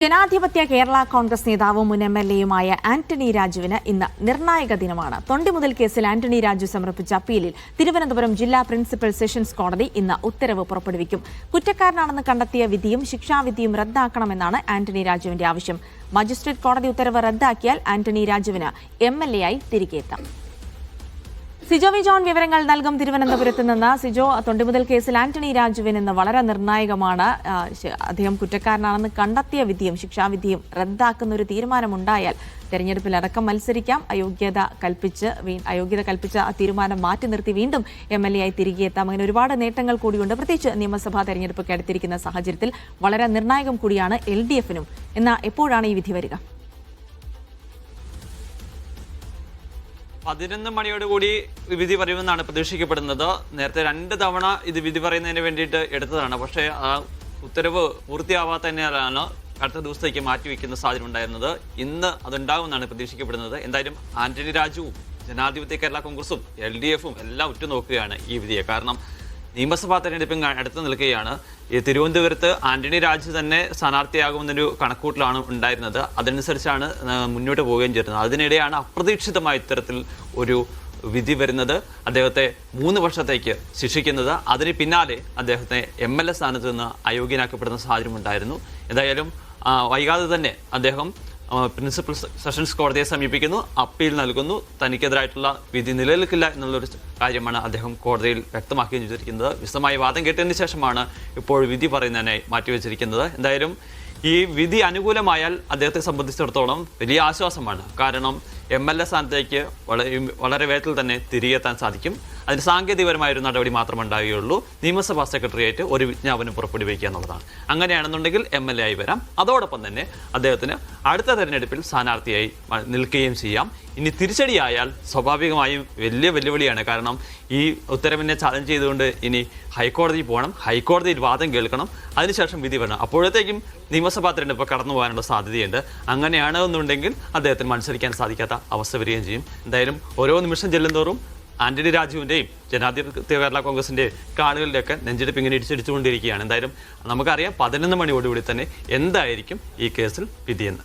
ജനാധിപത്യ കേരള കോൺഗ്രസ് നേതാവും മുൻ എംഎൽഎയുമായ ആന്റണി രാജുവിന് ഇന്ന് നിർണായക ദിനമാണ്. തൊണ്ടിമുതൽ കേസിൽ ആന്റണി രാജു സമർപ്പിച്ച അപ്പീലിൽ തിരുവനന്തപുരം ജില്ലാ പ്രിൻസിപ്പൽ സെഷൻസ് കോടതി ഇന്ന് ഉത്തരവ് പുറപ്പെടുവിക്കും. കുറ്റക്കാരനാണെന്ന് കണ്ടെത്തിയ വിധിയും ശിക്ഷാവിധിയും റദ്ദാക്കണമെന്നാണ് ആന്റണി രാജുവിന്റെ ആവശ്യം. മജിസ്ട്രേറ്റ് കോടതി ഉത്തരവ് റദ്ദാക്കിയാൽ ആന്റണി രാജുവിന് എംഎൽഎയായി തിരികെ എത്താം. സിജോ വി ജോൺ വിവരങ്ങൾ നൽകും തിരുവനന്തപുരത്ത് നിന്ന്. സിജോ, തൊണ്ടിമുതൽ കേസിൽ ആന്റണി രാജുവിന് ഇന്ന് വളരെ നിർണായകമാണ്. അദ്ദേഹം കുറ്റക്കാരനാണെന്ന് കണ്ടെത്തിയ വിധിയും ശിക്ഷാവിധിയും റദ്ദാക്കുന്ന ഒരു തീരുമാനമുണ്ടായാൽ തെരഞ്ഞെടുപ്പിൽ അടക്കം മത്സരിക്കാം. അയോഗ്യത കൽപ്പിച്ച ആ തീരുമാനം മാറ്റി നിർത്തി വീണ്ടും എംഎൽഎയായി തിരികെ എത്താം. അങ്ങനെ ഒരുപാട് നേട്ടങ്ങൾ കൂടിയുണ്ട്. പ്രത്യേകിച്ച് നിയമസഭാ തെരഞ്ഞെടുപ്പൊക്കെ അടുത്തിരിക്കുന്ന സാഹചര്യത്തിൽ വളരെ നിർണായകം കൂടിയാണ് LDFനും. എന്നാൽ എപ്പോഴാണ് ഈ വിധി വരിക? 11 മണിയോടുകൂടി വിധി പറയുമെന്നാണ് പ്രതീക്ഷിക്കപ്പെടുന്നത്. നേരത്തെ 2 തവണ ഇത് വിധി പറയുന്നതിന് വേണ്ടിയിട്ട് എടുത്തതാണ്. പക്ഷേ ആ ഉത്തരവ് പൂർത്തിയാവാത്തതിനാലാണ് അടുത്ത ദിവസത്തേക്ക് മാറ്റിവെക്കുന്ന സാഹചര്യം ഉണ്ടായിരുന്നത്. ഇന്ന് അതുണ്ടാകുമെന്നാണ് പ്രതീക്ഷിക്കപ്പെടുന്നത്. എന്തായാലും ആന്റണി രാജുവും ജനാധിപത്യ കേരള കോൺഗ്രസും LDFും എല്ലാം ഉറ്റുനോക്കുകയാണ് ഈ വിധിയെ. കാരണം നിയമസഭാ തെരഞ്ഞെടുപ്പിൽ അടുത്ത് നിൽക്കുകയാണ്. ഈ തിരുവനന്തപുരത്ത് ആന്റണി രാജു തന്നെ സ്ഥാനാർത്ഥിയാകുമെന്നൊരു കണക്കൂട്ടിലാണ് ഉണ്ടായിരുന്നത്. അതനുസരിച്ചാണ് മുന്നോട്ട് പോവുകയും ചെയ്യുന്നത്. അതിനിടെയാണ് അപ്രതീക്ഷിതമായ ഇത്തരത്തിൽ ഒരു വിധി വരുന്നത്. അദ്ദേഹത്തെ 3 വർഷത്തേക്ക് ശിക്ഷിക്കുന്നത്. അതിന് പിന്നാലെ അദ്ദേഹത്തെ MLA സ്ഥാനത്ത് നിന്ന് അയോഗ്യനാക്കപ്പെടുന്ന സാഹചര്യം ഉണ്ടായിരുന്നു. എന്തായാലും വൈകാതെ തന്നെ അദ്ദേഹം പ്രിൻസിപ്പൽ സെഷൻസ് കോടതിയെ സമീപിക്കുന്നു, അപ്പീൽ നൽകുന്നു. തനിക്കെതിരായിട്ടുള്ള വിധി നിലനിൽക്കില്ല എന്നുള്ളൊരു കാര്യമാണ് അദ്ദേഹം കോടതിയിൽ വ്യക്തമാക്കുകയും ചെയ്തിരിക്കുന്നത്. വിശദമായ വാദം കേട്ടതിന് ശേഷമാണ് ഇപ്പോൾ വിധി പറയുന്നതിനായി മാറ്റിവെച്ചിരിക്കുന്നത്. എന്തായാലും ഈ വിധി അനുകൂലമായാൽ അദ്ദേഹത്തെ സംബന്ധിച്ചിടത്തോളം വലിയ ആശ്വാസമാണ്. കാരണം MLA സ്ഥാനത്തേക്ക് വളരെ വേഗത്തിൽ തന്നെ തിരികെ എത്താൻ സാധിക്കും. അതിന് സാങ്കേതികപരമായൊരു നടപടി മാത്രമേ ഉണ്ടാവുകയുള്ളൂ. നിയമസഭാ സെക്രട്ടേറിയറ്റ് ഒരു വിജ്ഞാപനം പുറപ്പെടുവിക്കുക എന്നുള്ളതാണ്. അങ്ങനെയാണെന്നുണ്ടെങ്കിൽ MLA ആയി വരാം. അതോടൊപ്പം തന്നെ അദ്ദേഹത്തിന് അടുത്ത തെരഞ്ഞെടുപ്പിൽ സ്ഥാനാർത്ഥിയായി നിൽക്കുകയും ചെയ്യാം. ഇനി തിരിച്ചടിയായാൽ സ്വാഭാവികമായും വലിയ വെല്ലുവിളിയാണ്. കാരണം ഈ ഉത്തരവിനെ ചലഞ്ച് ചെയ്തുകൊണ്ട് ഇനി ഹൈക്കോടതിയിൽ പോകണം, ഹൈക്കോടതിയിൽ വാദം കേൾക്കണം, അതിനുശേഷം വിധി വരണം. അപ്പോഴത്തേക്കും നിയമസഭാ തെരഞ്ഞെടുപ്പ് കടന്നു പോകാനുള്ള സാധ്യതയുണ്ട്. അങ്ങനെയാണെന്നുണ്ടെങ്കിൽ അദ്ദേഹത്തിന് മത്സരിക്കാൻ സാധിക്കാത്ത അവസ്ഥ വരികയും ചെയ്യും. എന്തായാലും ഓരോ നിമിഷം ചെല്ലുന്തോറും ആന്റണി രാജുവിൻ്റെയും ജനാധിപത്യ കേരള കോൺഗ്രസിൻ്റെ കാളുകളിലൊക്കെ നെഞ്ചെടുപ്പ് ഇങ്ങനെ ഇടിച്ചിടിച്ചുകൊണ്ടിരിക്കുകയാണ്. എന്തായാലും നമുക്കറിയാം 11 മണിയോടുകൂടി തന്നെ എന്തായിരിക്കും ഈ കേസിൽ വിധിയെന്ന്.